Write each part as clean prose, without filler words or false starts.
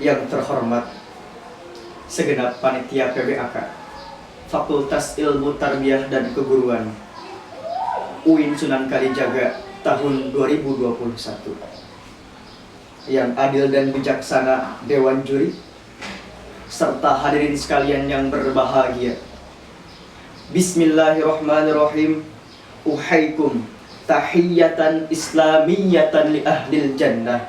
Yang terhormat segenap panitia PBAK Fakultas Ilmu Tarbiyah dan Keguruan UIN Sunan Kalijaga tahun 2021, yang adil dan bijaksana Dewan Juri, serta hadirin sekalian yang berbahagia. Bismillahirrahmanirrahim. Uhaikum tahiyatan islamiyatan li ahlil jannah.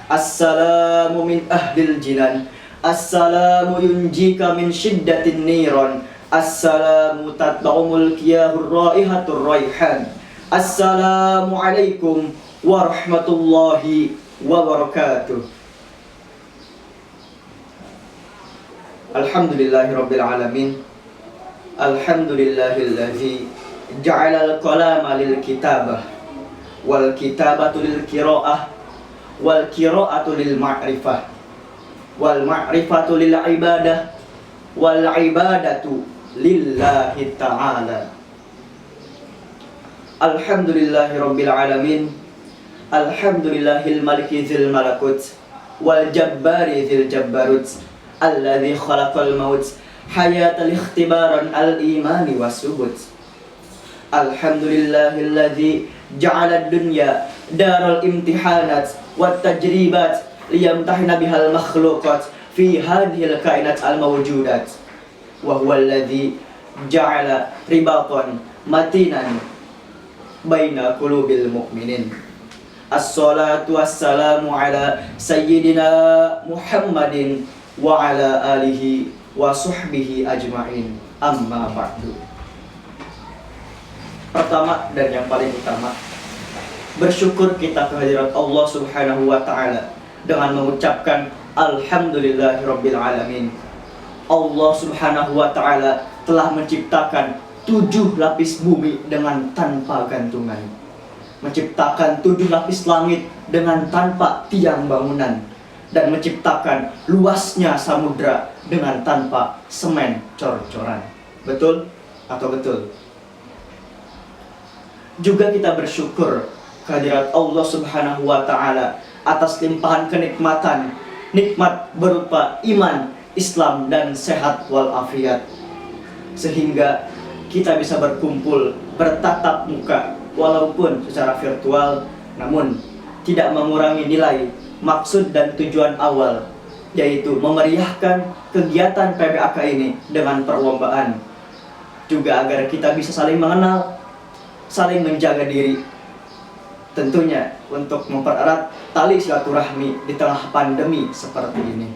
Assalamu min ahlil jinan. Assalamu yunjika min syiddatin niran. Assalamu tatba'umul kiyahur raihatur raihan. Assalamu alaikum warahmatullahi wabarakatuh. Alhamdulillahirabbil alamin. Alhamdulillahilladzi ja'alal qalama lil kitabah wal kitabatu lil qiraah wal qiraatu lil ma'rifah wal ma'rifatu lil ibadah wal ibadatu lillahi ta'ala. Alhamdulillahirabbil alamin. Alhamdulillahil maliki dzil malakut wal jabbari dzil jabbarut alladzi khalaqal maut hayatal ikhtibaran al imani wasubut. Alhamdulillahilladzi ja'ala ad-dunya daral imtihanat wat tajribat liyamtahina bihal makhluqat fi hadhil kainat al mawjudat wa huwa alladzi ja'ala ribatan matinan baina qulubil mu'minin. Assalatu wassalamu ala sayyidina Muhammadin wa ala alihi wa sahbihi ajma'in. Amma ba'du. Pertama dan yang paling utama, bersyukur kita kehadirat Allah Subhanahu wa ta'ala dengan mengucapkan alhamdulillahirabbil alamin. Allah Subhanahu wa ta'ala telah menciptakan 7 lapis bumi dengan tanpa gantungan, menciptakan 7 lapis langit dengan tanpa tiang bangunan, dan menciptakan luasnya samudra dengan tanpa semen cor-coran. Betul atau betul? Juga kita bersyukur kehadirat Allah Subhanahu wa ta'ala atas limpahan kenikmatan, nikmat berupa iman, Islam, dan sehat walafiat, sehingga kita bisa berkumpul, bertatap muka walaupun secara virtual, namun tidak mengurangi nilai, maksud dan tujuan awal, yaitu memeriahkan kegiatan PBAK ini dengan perlombaan, juga agar kita bisa saling mengenal, saling menjaga diri, tentunya untuk mempererat tali silaturahmi di tengah pandemi seperti ini.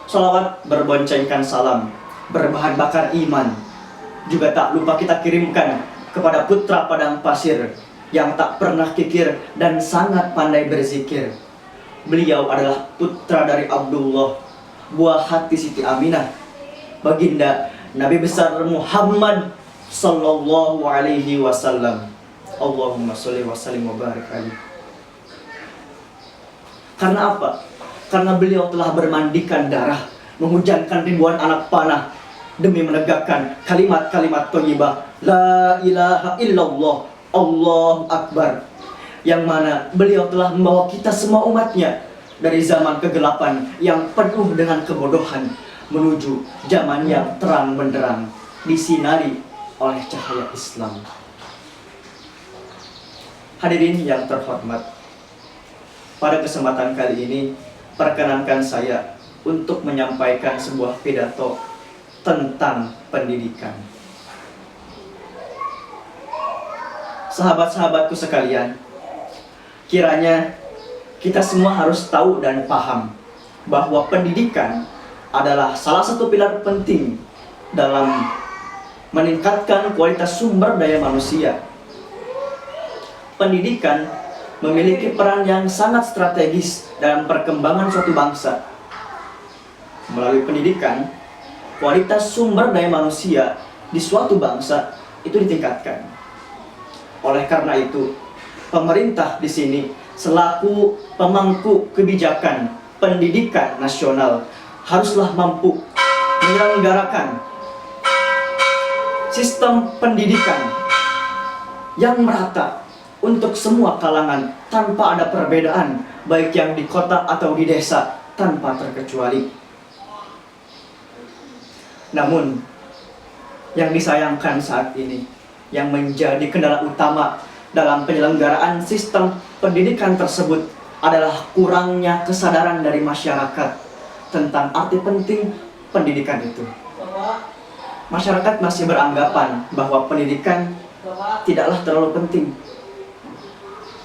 Sholawat berboncengkan salam, berbahan bakar iman, juga tak lupa kita kirimkan kepada putra padang pasir yang tak pernah kikir dan sangat pandai berzikir. Beliau adalah putra dari Abdullah, buah hati Siti Aminah, baginda Nabi besar Muhammad sallallahu alaihi wasallam. Allahumma sholli wa sallim wa barik alaihi. Karena apa? Karena beliau telah bermandikan darah, menghujankan ribuan anak panah demi menegakkan kalimat-kalimat thayyibah la ilaha illallah Allahu akbar, yang mana beliau telah membawa kita semua umatnya dari zaman kegelapan yang penuh dengan kebodohan menuju zaman yang terang benderang disinari oleh cahaya Islam. Hadirin yang terhormat, pada kesempatan kali ini perkenankan saya untuk menyampaikan sebuah pidato tentang pendidikan. Sahabat-sahabatku sekalian, kiranya kita semua harus tahu dan paham bahwa pendidikan adalah salah satu pilar penting dalam meningkatkan kualitas sumber daya manusia. Pendidikan memiliki peran yang sangat strategis dalam perkembangan suatu bangsa. Melalui pendidikan, kualitas sumber daya manusia di suatu bangsa itu ditingkatkan. Oleh karena itu, pemerintah di sini selaku pemangku kebijakan pendidikan nasional haruslah mampu menyelenggarakan sistem pendidikan yang merata untuk semua kalangan tanpa ada perbedaan, baik yang di kota atau di desa, tanpa terkecuali. Namun, yang disayangkan saat ini, yang menjadi kendala utama dalam penyelenggaraan sistem pendidikan tersebut adalah kurangnya kesadaran dari masyarakat tentang arti penting pendidikan itu. Masyarakat masih beranggapan bahwa pendidikan tidaklah terlalu penting.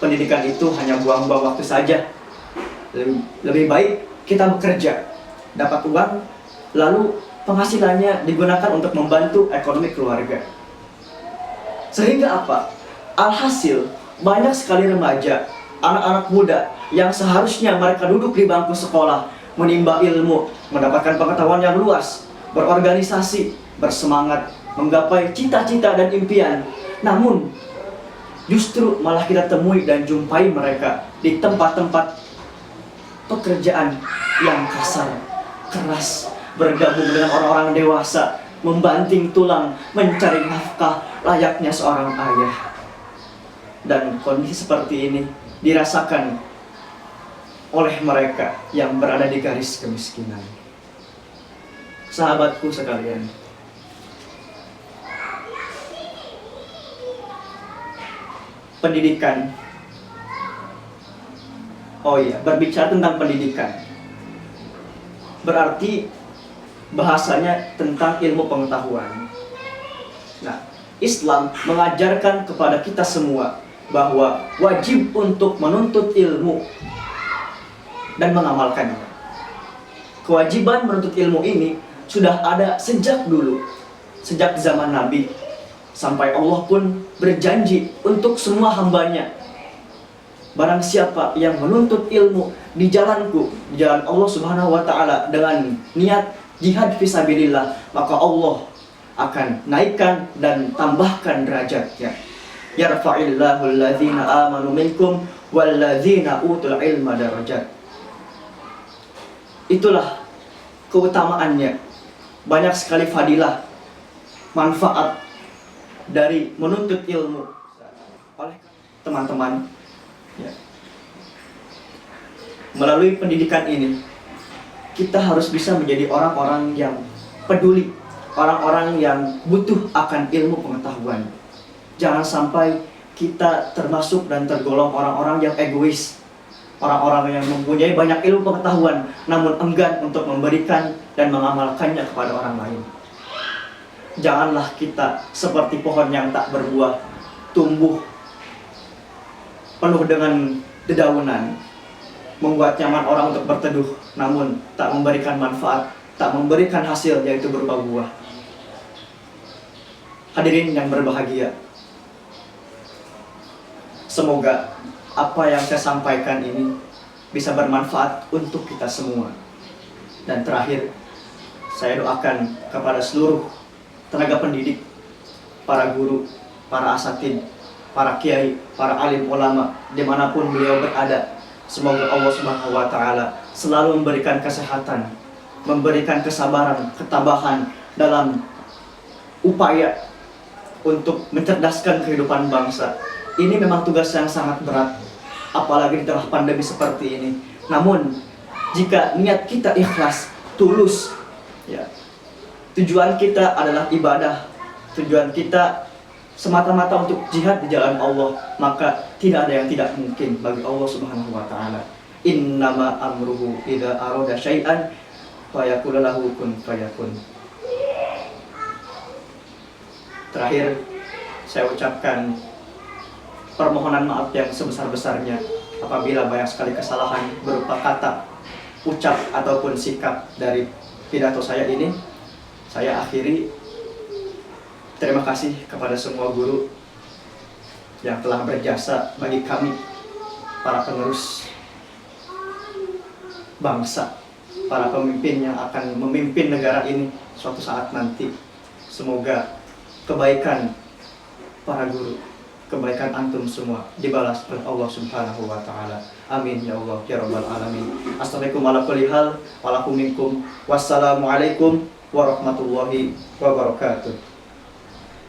Pendidikan itu hanya buang-buang waktu saja. Lebih baik kita bekerja, dapat uang, lalu penghasilannya digunakan untuk membantu ekonomi keluarga. Sehingga apa? Alhasil, banyak sekali remaja, anak-anak muda yang seharusnya mereka duduk di bangku sekolah, menimba ilmu, mendapatkan pengetahuan yang luas, berorganisasi, bersemangat, menggapai cita-cita dan impian. Namun, justru malah kita temui dan jumpai mereka di tempat-tempat pekerjaan yang kasar, keras, bergabung dengan orang-orang dewasa, membanting tulang, mencari nafkah layaknya seorang ayah. Dan kondisi seperti ini dirasakan oleh mereka yang berada di garis kemiskinan. Sahabatku sekalian, pendidikan, berbicara tentang pendidikan berarti bahasanya tentang ilmu pengetahuan. Nah, Islam mengajarkan kepada kita semua bahwa wajib untuk menuntut ilmu dan mengamalkannya. Kewajiban menuntut ilmu ini sudah ada sejak dulu, sejak zaman Nabi, sampai Allah pun berjanji untuk semua hambanya. Barang siapa yang menuntut ilmu di jalanku, di jalan Allah Subhanahu wa Ta'ala, dengan niat jihad fisabilillah, maka Allah akan naikkan dan tambahkan derajatnya. Yarfa'illahu alladhina amanu minkum walladzina utul ilma darajat. Itulah keutamaannya. Banyak sekali fadilah, manfaat dari menuntut ilmu. Oleh teman-teman, ya, melalui pendidikan ini kita harus bisa menjadi orang-orang yang peduli, orang-orang yang butuh akan ilmu pengetahuan. Jangan sampai kita termasuk dan tergolong orang-orang yang egois, orang-orang yang mempunyai banyak ilmu pengetahuan namun enggan untuk memberikan dan mengamalkannya kepada orang lain. Janganlah kita seperti pohon yang tak berbuah, tumbuh penuh dengan dedaunan, membuat nyaman orang untuk berteduh, namun tak memberikan manfaat, tak memberikan hasil, yaitu berupa buah. Hadirin yang berbahagia, semoga apa yang saya sampaikan ini bisa bermanfaat untuk kita semua. Dan terakhir, saya doakan kepada seluruh tenaga pendidik, para guru, para asatid, para kiai, para alim ulama, dimanapun beliau berada. Semoga Allah Subhanahu wa Ta'ala selalu memberikan kesehatan, memberikan kesabaran, ketabahan dalam upaya untuk mencerdaskan kehidupan bangsa. Ini memang tugas yang sangat berat, apalagi di tengah pandemi seperti ini. Namun, jika niat kita ikhlas, tulus, ya, tujuan kita adalah ibadah, tujuan kita semata-mata untuk jihad di jalan Allah, maka tidak ada yang tidak mungkin bagi Allah Subhanahu wa Ta'ala. Innama amruhu idza arada syai'an fayaqulu lahu kun fayakun. Terakhir, saya ucapkan permohonan maaf yang sebesar-besarnya apabila banyak sekali kesalahan berupa kata, ucap ataupun sikap dari pidato saya ini. Saya akhiri. Terima kasih kepada semua guru yang telah berjasa bagi kami, para penerus bangsa, para pemimpin yang akan memimpin negara ini suatu saat nanti. Semoga kebaikan para guru, kebaikan antum semua dibalas oleh Allah Subhanahu wa Ta'ala. Amin ya Allah ya Rabbal Alamin. Assalamualaikum warahmatullahi wabarakatuh. Wassalamualaikum warahmatullahi wabarakatuh.